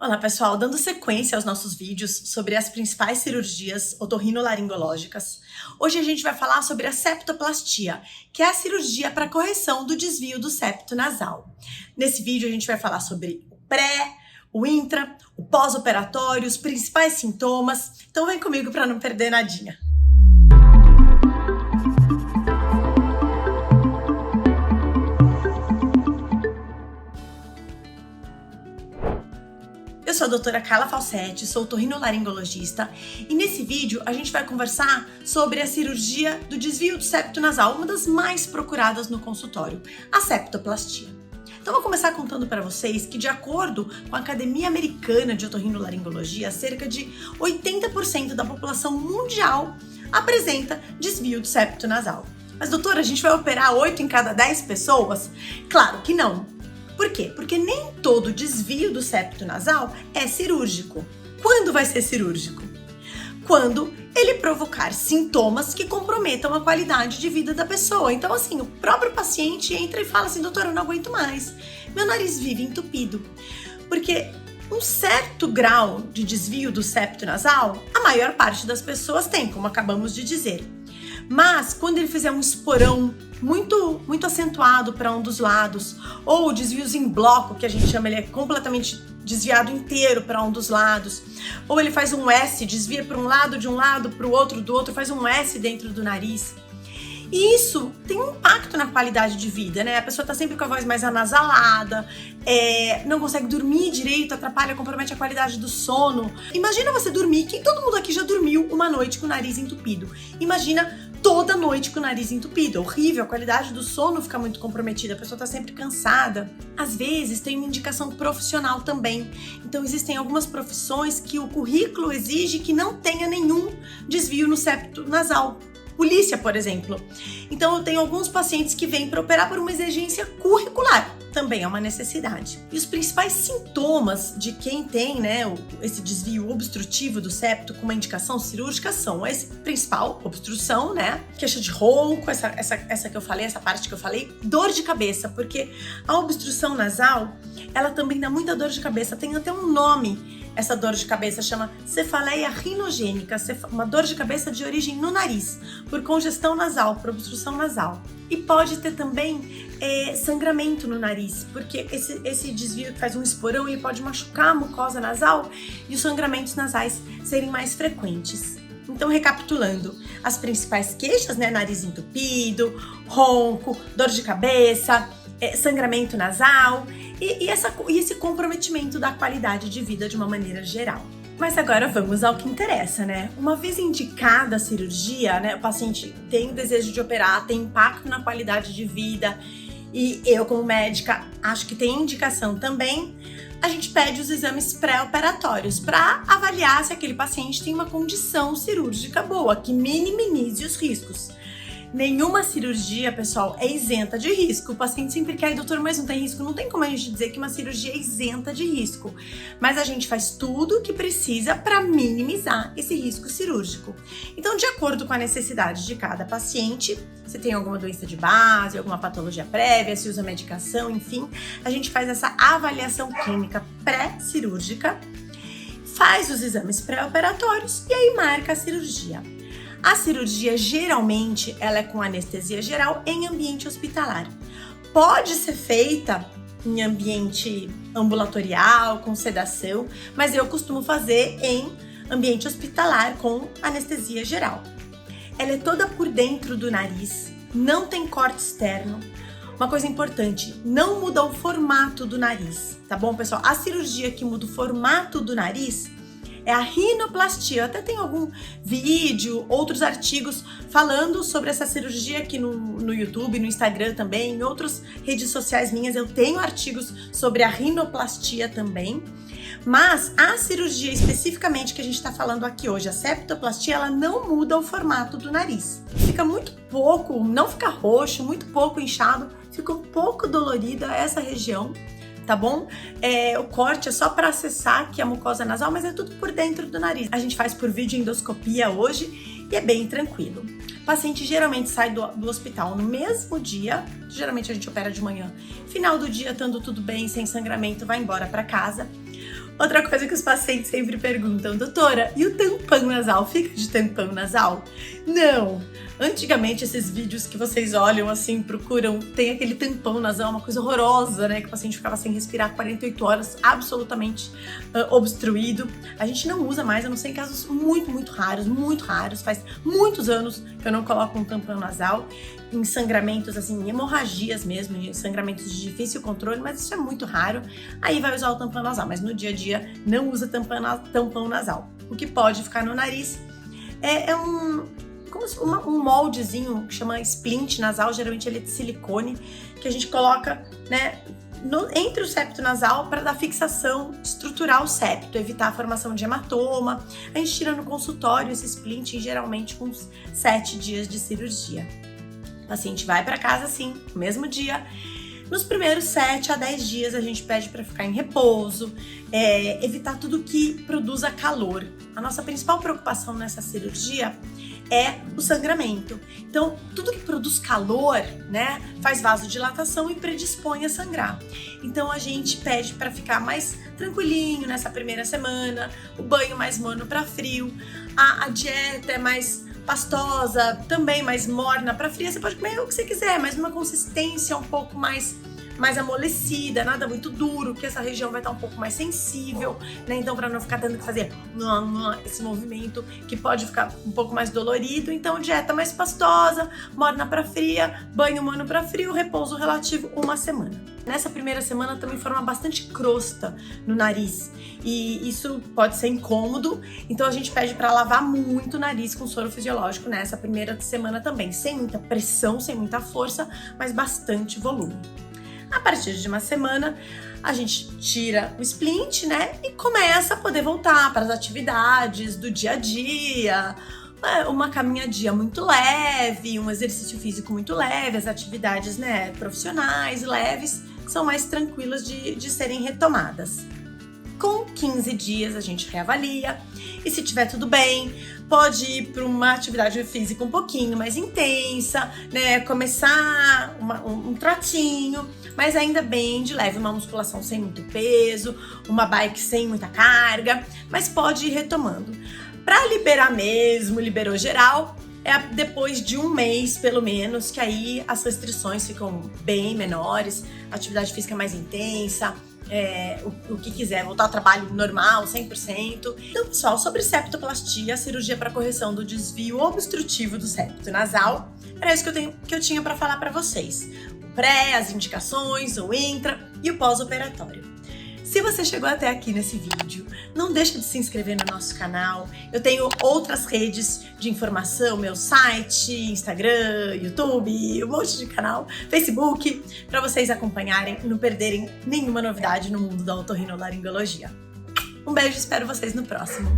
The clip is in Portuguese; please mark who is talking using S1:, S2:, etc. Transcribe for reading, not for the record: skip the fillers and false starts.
S1: Olá pessoal, dando sequência aos nossos vídeos sobre as principais cirurgias otorrinolaringológicas, hoje a gente vai falar sobre a septoplastia, que é a cirurgia para correção do desvio do septo nasal. Nesse vídeo a gente vai falar sobre o pré, o intra, o pós-operatório, os principais sintomas, então vem comigo para não perder nadinha. Eu sou a doutora Carla Falsetti, sou otorrinolaringologista e nesse vídeo a gente vai conversar sobre a cirurgia do desvio do septo nasal, uma das mais procuradas no consultório, a septoplastia. Então vou começar contando para vocês que, de acordo com a Academia Americana de Otorrinolaringologia, cerca de 80% da população mundial apresenta desvio do septo nasal. Mas doutora, a gente vai operar 8 em cada 10 pessoas? Claro que não. Por quê? Porque nem todo desvio do septo nasal é cirúrgico. Quando vai ser cirúrgico? Quando ele provocar sintomas que comprometam a qualidade de vida da pessoa. Então, assim, o próprio paciente entra e fala assim: doutora, eu não aguento mais, meu nariz vive entupido. Porque um certo grau de desvio do septo nasal, a maior parte das pessoas tem, como acabamos de dizer. Mas quando ele fizer um esporão muito acentuado para um dos lados, ou desvios em bloco, que a gente chama, ele é completamente desviado inteiro para um dos lados, ou ele faz um S, desvia para um lado, de um lado para o outro, do outro, faz um S dentro do nariz. E isso tem um impacto na qualidade de vida, né? A pessoa tá sempre com a voz mais anasalada, não consegue dormir direito, atrapalha, compromete a qualidade do sono. Imagina você dormir, que todo mundo aqui já dormiu uma noite com o nariz entupido. Imagina toda noite com o nariz entupido, horrível, a qualidade do sono fica muito comprometida, a pessoa tá sempre cansada. Às vezes tem uma indicação profissional também, então existem algumas profissões que o currículo exige que não tenha nenhum desvio no septo nasal. Polícia, por exemplo. Então eu tenho alguns pacientes que vêm para operar por uma exigência curricular, também é uma necessidade. E os principais sintomas de quem tem, esse desvio obstrutivo do septo com uma indicação cirúrgica são esse principal, obstrução, queixa de ronco, essa que eu falei, essa parte que eu falei, dor de cabeça, porque a obstrução nasal, ela também dá muita dor de cabeça, tem até um nome. Essa dor de cabeça chama cefaleia rinogênica, uma dor de cabeça de origem no nariz, por congestão nasal, por obstrução nasal. E pode ter também sangramento no nariz, porque esse desvio que faz um esporão, ele pode machucar a mucosa nasal e os sangramentos nasais serem mais frequentes. Então, recapitulando, as principais queixas, nariz entupido, ronco, dor de cabeça, sangramento nasal e esse comprometimento da qualidade de vida de uma maneira geral. Mas agora vamos ao que interessa, Uma vez indicada a cirurgia, o paciente tem o desejo de operar, tem impacto na qualidade de vida e eu, como médica, acho que tem indicação também, a gente pede os exames pré-operatórios para avaliar se aquele paciente tem uma condição cirúrgica boa, que minimize os riscos. Nenhuma cirurgia, pessoal, é isenta de risco. O paciente sempre quer, doutor, mas não tem risco. Não tem como a gente dizer que uma cirurgia é isenta de risco. Mas a gente faz tudo o que precisa para minimizar esse risco cirúrgico. Então, de acordo com a necessidade de cada paciente, se tem alguma doença de base, alguma patologia prévia, se usa medicação, enfim, a gente faz essa avaliação clínica pré-cirúrgica, faz os exames pré-operatórios e aí marca a cirurgia. A cirurgia, geralmente, ela é com anestesia geral em ambiente hospitalar. Pode ser feita em ambiente ambulatorial, com sedação, mas eu costumo fazer em ambiente hospitalar com anestesia geral. Ela é toda por dentro do nariz, não tem corte externo. Uma coisa importante, não muda o formato do nariz, tá bom, pessoal? A cirurgia que muda o formato do nariz é a rinoplastia. Eu até tenho algum vídeo, outros artigos falando sobre essa cirurgia aqui no YouTube, no Instagram também, em outras redes sociais minhas eu tenho artigos sobre a rinoplastia também. Mas a cirurgia especificamente que a gente está falando aqui hoje, a septoplastia, ela não muda o formato do nariz. Fica muito pouco, não fica roxo, muito pouco inchado, fica um pouco dolorida essa região. Tá bom? O corte é só para acessar aqui a mucosa nasal, mas é tudo por dentro do nariz. A gente faz por videoendoscopia hoje e é bem tranquilo. O paciente geralmente sai do hospital no mesmo dia, geralmente a gente opera de manhã. Final do dia, estando tudo bem, sem sangramento, vai embora para casa. Outra coisa que os pacientes sempre perguntam, doutora, e o tampão nasal? Fica de tampão nasal? Não! Antigamente, esses vídeos que vocês olham assim, procuram, tem aquele tampão nasal, uma coisa horrorosa, né? Que o paciente ficava sem respirar 48 horas, absolutamente obstruído. A gente não usa mais, a não ser em casos muito raros. Faz muitos anos que eu não coloco um tampão nasal, em sangramentos, assim, em hemorragias mesmo, em sangramentos de difícil controle, mas isso é muito raro. Aí vai usar o tampão nasal, mas no dia a dia não usa tampão nasal. O que pode ficar no nariz é um moldezinho que chama splint nasal, geralmente ele é de silicone, que a gente coloca, né, entre o septo nasal para dar fixação, estruturar o septo, evitar a formação de hematoma. A gente tira no consultório esse splint, geralmente com uns 7 dias de cirurgia. O paciente vai para casa assim, no mesmo dia. Nos primeiros 7 a 10 dias a gente pede para ficar em repouso, evitar tudo que produza calor. A nossa principal preocupação nessa cirurgia é o sangramento. Então, tudo que produz calor, né, faz vasodilatação e predispõe a sangrar. Então, a gente pede para ficar mais tranquilinho nessa primeira semana, o banho mais morno para frio, a dieta é mais pastosa, também mais morna para fria. Você pode comer o que você quiser, mas numa consistência um pouco mais amolecida, nada muito duro, que essa região vai estar um pouco mais sensível, né? Então, para não ficar tendo que fazer esse movimento que pode ficar um pouco mais dolorido, então dieta mais pastosa, morna para fria, banho morno para frio, repouso relativo 1 semana. Nessa primeira semana também forma bastante crosta no nariz e isso pode ser incômodo, então a gente pede para lavar muito o nariz com soro fisiológico nessa primeira semana também, sem muita pressão, sem muita força, mas bastante volume. A partir de 1 semana, a gente tira o splint, né, e começa a poder voltar para as atividades do dia a dia, uma caminhadinha muito leve, um exercício físico muito leve, as atividades, né, profissionais leves, que são mais tranquilas de serem retomadas. Com 15 dias a gente reavalia e se tiver tudo bem, pode ir para uma atividade física um pouquinho mais intensa, né? Começar um trotinho, mas ainda bem de leve, uma musculação sem muito peso, uma bike sem muita carga, mas pode ir retomando. Para liberar mesmo, liberou geral, é depois de 1 mês, pelo menos, que aí as restrições ficam bem menores, a atividade física mais intensa, o que quiser, voltar ao trabalho normal, 100%. Então, pessoal, sobre septoplastia, a cirurgia para correção do desvio obstrutivo do septo nasal, era isso que eu tinha para falar para vocês. O pré, as indicações, o intra e o pós-operatório. Se você chegou até aqui nesse vídeo, não deixe de se inscrever no nosso canal. Eu tenho outras redes de informação, meu site, Instagram, YouTube, um monte de canal, Facebook, para vocês acompanharem e não perderem nenhuma novidade no mundo da otorrinolaringologia. Um beijo, espero vocês no próximo.